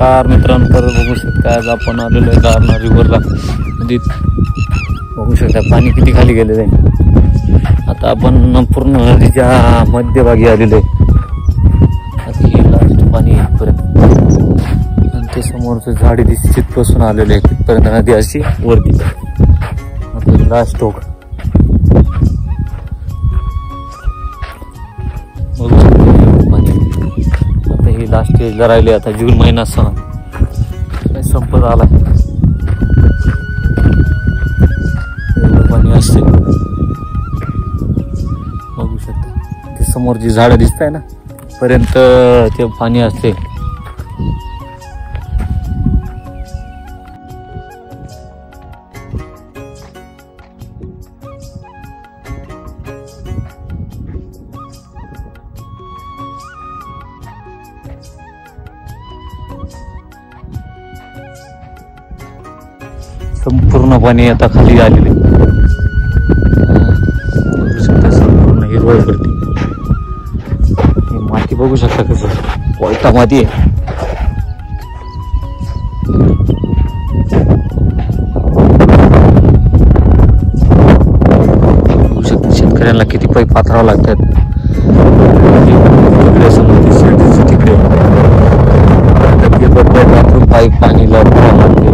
नमस्कार मित्रांनो, तर बघू शकता आज आपण आलेलो आहे दारणा रिव्हरला. नदीत बघू शकता पाणी किती खाली गेलेलं आहे. आता आपण पूर्ण नदीच्या मध्यभागी आलेलो आहे. आता हे लास्ट पाणी इथपर्यंत आणि ते समोरचं झाडी दिसत तिथपासून आलेलं आहे तिथपर्यंत नदी अशी वरती. आता लास्ट टोक लास्ट स्टेजला राहिले. आता जून महिना संपत आला. पाणी असते बघू शकता ते समोर जी झाडं दिसत आहे ना पर्यंत ते पाणी असते. संपूर्ण पाणी आता खाली आलेले बघू शकता. संपूर्ण हिरवळ करते. माती बघू शकता कसं कोयता माती आहे. बघू शकता शेतकऱ्यांना किती पाईप पाथरावं लागतात. तिकडे पाईप पाणी लावून लागते.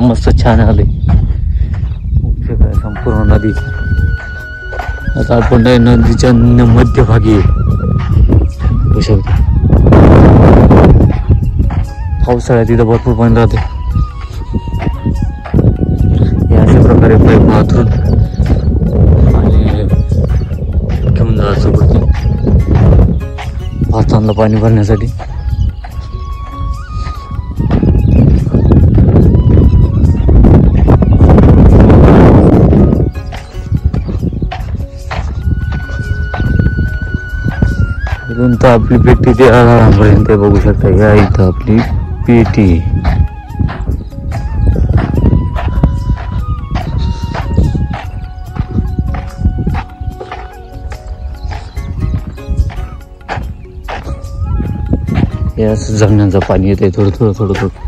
मस्त छान आले संपूर्ण नदी. आता आपण नदीच्या मध्यभागी पावसाळ्यात तिथं भरपूर पाणी राहते. अशा प्रकारे पाईप माथरून आणि घेऊन जायचं पडतं भातांना पाणी भरण्यासाठी. इथून आपली पेटी ते आरामपर्यंत बघू शकता. या इथं आपली पेटी. या जमिनीचं पाणी येते थोडं थोडं थोडं थोडं.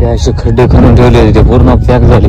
असे खड्डे खणून ठेवले ते पूर्ण पॅक झाले.